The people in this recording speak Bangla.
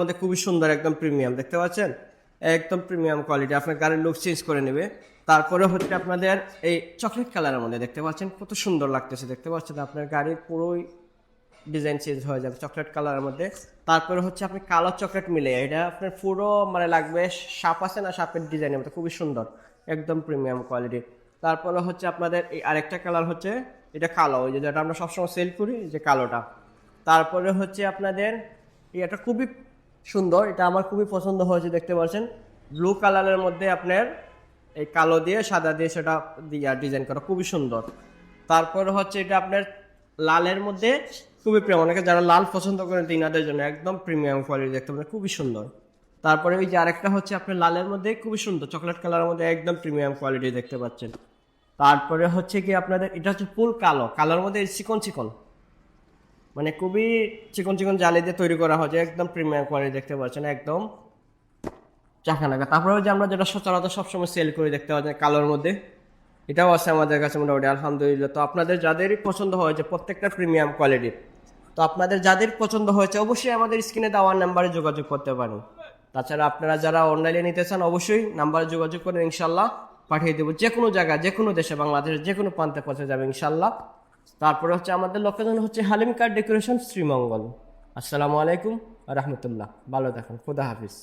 আমাদের খুবই সুন্দর, একদম প্রিমিয়াম, দেখতে পাচ্ছেন, একদম প্রিমিয়াম কোয়ালিটি, আপনার গাড়ির লুক চেঞ্জ করে নেবে। তারপরে হচ্ছে আপনাদের এই চকলেট কালারের মধ্যে দেখতে পাচ্ছেন কত সুন্দর লাগতেছে, দেখতে পাচ্ছেন আপনার গাড়ির পুরোই ডিজাইন চেঞ্জ হয়ে যাবে চকলেট কালারের মধ্যে। তারপরে হচ্ছে আপনি কালো চকলেট মিলে এটা আপনার পুরো মানে লাগবে সাপ আছে না, সাপের ডিজাইনের মধ্যে খুবই সুন্দর, একদম প্রিমিয়াম কোয়ালিটি। তারপরে হচ্ছে আপনাদের এই আরেকটা কালার হচ্ছে এটা কালো, ওই যেটা আমরা সবসময় সেল করি, যে কালোটা। তারপরে হচ্ছে আপনাদের এটা খুবই সুন্দর, এটা আমার খুবই পছন্দ হয়েছে, দেখতে পাচ্ছেন ব্লু কালারের মধ্যে আপনার এই কালো দিয়ে সাদা দিয়ে সেটা দিয়ে ডিজাইন করা খুবই সুন্দর। তারপরে হচ্ছে এটা আপনার লালের মধ্যে খুবই প্রিয়, অনেকে যারা লাল পছন্দ করেন তিনাদের জন্য একদম প্রিমিয়াম কোয়ালিটি, দেখতে পাচ্ছেন খুবই সুন্দর। তারপরে ওই যে আরেকটা হচ্ছে আপনার লালের মধ্যে খুবই সুন্দর চকলেট কালারের মধ্যে একদম প্রিমিয়াম কোয়ালিটি, দেখতে পাচ্ছেন। তারপরে হচ্ছে কি আপনাদের এটা হচ্ছে ফুল কালো, কালোর মধ্যে চিকন চিকন, মানে খুবই চিকন চিকন জালি দিয়ে তৈরি করা হয়েছে, একদম প্রিমিয়াম কোয়ালিটি, দেখতে পাচ্ছেন একদম চাকানাকা। তারপরে যে আমরা যেটা সচরাচর সবসময় সেল করি, দেখতে পাচ্ছেন কালোর মধ্যে, এটাও আছে আমাদের কাছে মোটামুটি আলহামদুলিল্লাহ। তো আপনাদের যাদেরই পছন্দ হয়েছে প্রত্যেকটা প্রিমিয়াম কোয়ালিটির, তো আপনাদের যাদের পছন্দ হয়েছে অবশ্যই আমাদের স্ক্রিনে দেওয়ার নাম্বারে যোগাযোগ করতে পারেন। তাছাড়া আপনারা যারা অনলাইনে নিতে চান অবশ্যই নাম্বারে যোগাযোগ করেন, ইনশাল্লাহ পাঠিয়ে দেবো যে কোনো জায়গায়, যে কোনো দেশে, বাংলাদেশের যে কোনো প্রান্তে পৌঁছে যাবে ইনশাল্লাহ। তারপরে হচ্ছে আমাদের লোকেশন হচ্ছে হালিম কার ডেকোরেশন, শ্রীমঙ্গল। আসসালামু আলাইকুম রহমতুল্লাহ, ভালো থাকুন, খুদা হাফিজ।